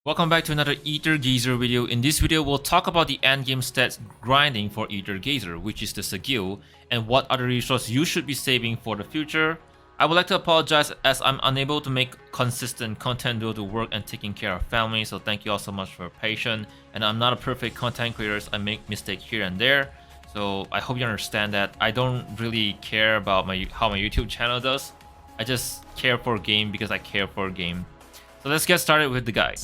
Welcome back to another Aether Gazer video. In this video, we'll talk about the endgame stats grinding for Aether Gazer, which is the SIGIL, and what other resources you should be saving for the future. I would like to apologize as I'm unable to make consistent content due to work and taking care of family, so thank you all so much for your patience. And I'm not a perfect content creator, so I make mistakes here and there. So I hope you understand that I don't really care about how my YouTube channel does. I just care for a game because I care for a game. So let's get started with the guide.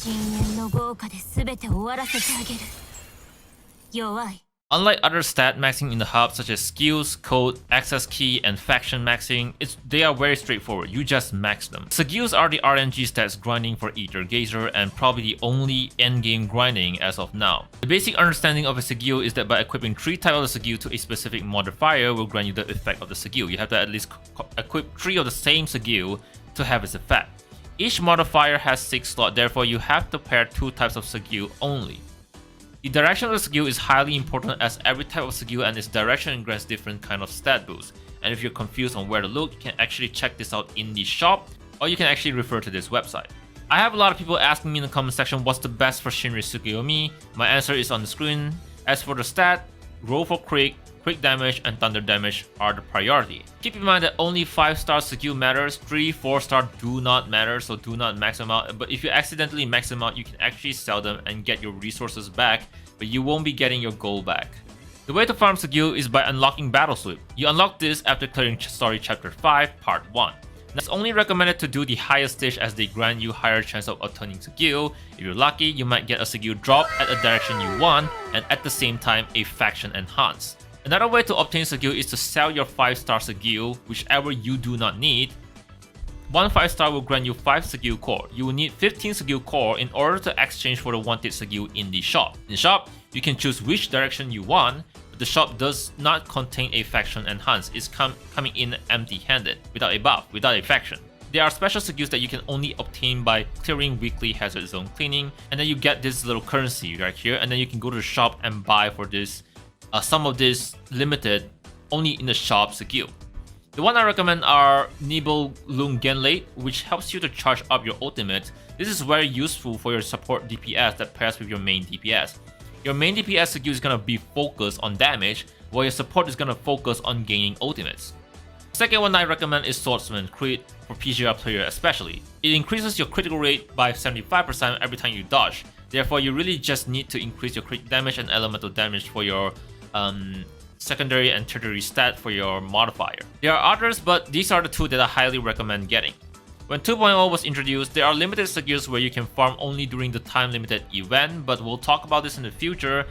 Unlike other stat maxing in the hub such as skills, code, access key, and faction maxing, they are very straightforward, you just max them. SIGILs are the RNG stats grinding for Aether Gazer and probably the only endgame grinding as of now. The basic understanding of a SIGIL is that by equipping 3 types of the SIGIL to a specific modifier will grant you the effect of the SIGIL. You have to at least equip 3 of the same SIGIL to have its effect. Each modifier has 6 slots, therefore you have to pair 2 types of SIGIL only. The direction of the SIGIL is highly important as every type of SIGIL and its direction grants different kind of stat boosts. And if you're confused on where to look, you can actually check this out in the shop, or you can actually refer to this website. I have a lot of people asking me in the comment section what's the best for Shinri Tsukuyomi. My answer is on the screen. As for the stat, roll for quick damage, and thunder damage are the priority. Keep in mind that only 5-star SIGIL matters, 3, 4-star do not matter, so do not max them out. But if you accidentally max them out, you can actually sell them and get your resources back, but you won't be getting your gold back. The way to farm SIGIL is by unlocking Battle Sweep. You unlock this after clearing Story Chapter 5, Part 1. It's only recommended to do the highest stage as they grant you higher chance of obtaining SIGIL. If you're lucky, you might get a SIGIL drop at a direction you want, and at the same time a faction enhance. Another way to obtain SIGIL is to sell your 5-star SIGIL, whichever you do not need. One 5-star will grant you 5 SIGIL core. You will need 15 SIGIL core in order to exchange for the wanted SIGIL in the shop. In the shop, you can choose which direction you want, but the shop does not contain a faction enhance. It's coming in empty-handed, without a buff, without a faction. There are special SIGILs that you can only obtain by clearing weekly hazard zone cleaning, and then you get this little currency right here, and then you can go to the shop and buy for this some of this limited only in the shop SIGIL. The one I recommend are Nibelung Genlate, which helps you to charge up your ultimate. This is very useful for your support DPS that pairs with your main DPS. Your main DPS SIGIL is going to be focused on damage, while your support is going to focus on gaining ultimates. The second one I recommend is Swordsman Crit for PGR player especially. It increases your critical rate by 75% every time you dodge. Therefore, you really just need to increase your crit damage and elemental damage for your secondary and tertiary stat for your modifier. There are others, but these are the 2 that I highly recommend getting. When 2.0 was introduced, there are limited SIGILs where you can farm only during the time-limited event, but we'll talk about this in the future.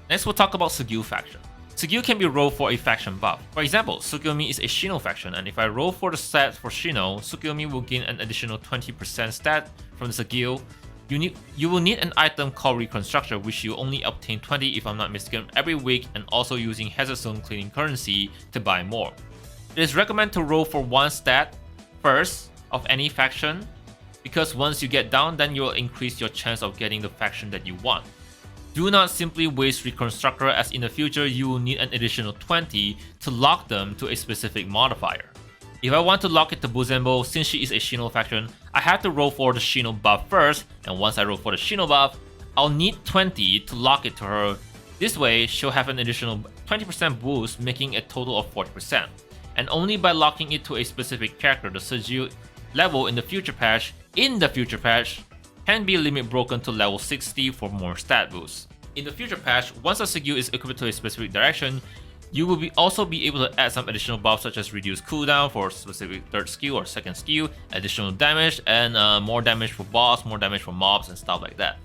Next, we'll talk about SIGIL faction. SIGIL can be rolled for a faction buff. For example, Tsukuyomi is a Shino faction, and if I roll for the stat for Shino, Tsukuyomi will gain an additional 20% stat from the SIGIL. You will need an item called Reconstructor, which you only obtain 20 if I'm not mistaken every week, and also using Hazard Zone cleaning currency to buy more. It is recommended to roll for 1 stat first of any faction, because once you get down, then you will increase your chance of getting the faction that you want. Do not simply waste Reconstructor, as in the future you will need an additional 20 to lock them to a specific modifier. If I want to lock it to Buzembo, since she is a Shino faction, I have to roll for the Shino buff first, and once I roll for the Shino buff, I'll need 20 to lock it to her. This way, she'll have an additional 20% boost, making a total of 40%. And only by locking it to a specific character, the SIGIL level in the future patch, can be limit broken to level 60 for more stat boosts. In the future patch, once a SIGIL is equipped to a specific direction, you will also be able to add some additional buffs such as reduced cooldown for specific 3rd skill or 2nd skill, additional damage, and more damage for boss, more damage for mobs, and stuff like that.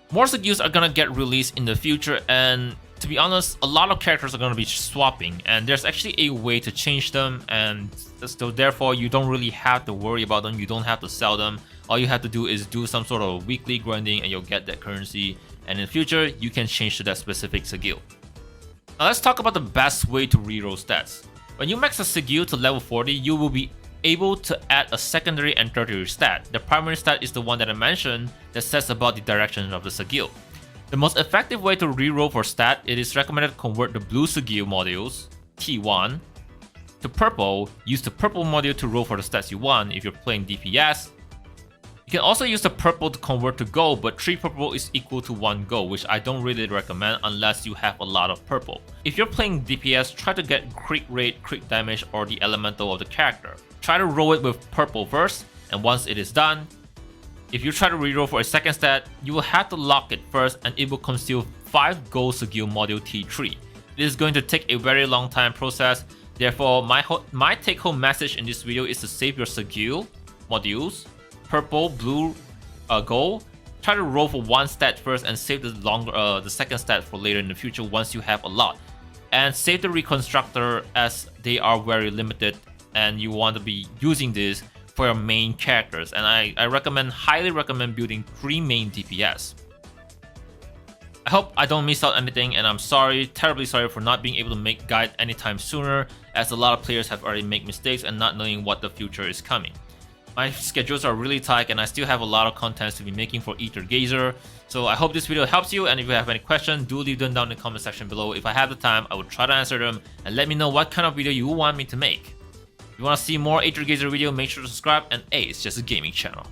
More SIGILs are gonna get released in the future, and to be honest, a lot of characters are gonna be swapping, and there's actually a way to change them, and so therefore you don't really have to worry about them, you don't have to sell them. All you have to do is do some sort of weekly grinding and you'll get that currency, and in the future you can change to that specific SIGIL. Now let's talk about the best way to reroll stats. When you max a SIGIL to level 40, you will be able to add a secondary and tertiary stat. The primary stat is the one that I mentioned that says about the direction of the SIGIL. The most effective way to reroll for stat, it is recommended to convert the blue SIGIL modules, T1, to purple. Use the purple module to roll for the stats you want if you're playing DPS. You can also use the purple to convert to gold, but 3 purple is equal to 1 gold, which I don't really recommend unless you have a lot of purple. If you're playing DPS, try to get crit rate, crit damage, or the elemental of the character. Try to roll it with purple first, and once it is done, if you try to reroll for a second stat, you will have to lock it first and it will consume 5 gold SIGIL module T3. It is going to take a very long time process, therefore my take home message in this video is to save your SIGIL modules, purple, blue, gold. Try to roll for 1 stat first and save the second stat for later in the future once you have a lot. And save the reconstructor as they are very limited and you want to be using this for your main characters. And I highly recommend building 3 main DPS. I hope I don't miss out anything, and I'm sorry, terribly sorry for not being able to make guide anytime sooner, as a lot of players have already made mistakes and not knowing what the future is coming. My schedules are really tight and I still have a lot of content to be making for Aether Gazer, so I hope this video helps you, and if you have any questions, do leave them down in the comment section below. If I have the time, I will try to answer them, and let me know what kind of video you want me to make. If you want to see more Aether Gazer video, make sure to subscribe, and hey, it's just a gaming channel.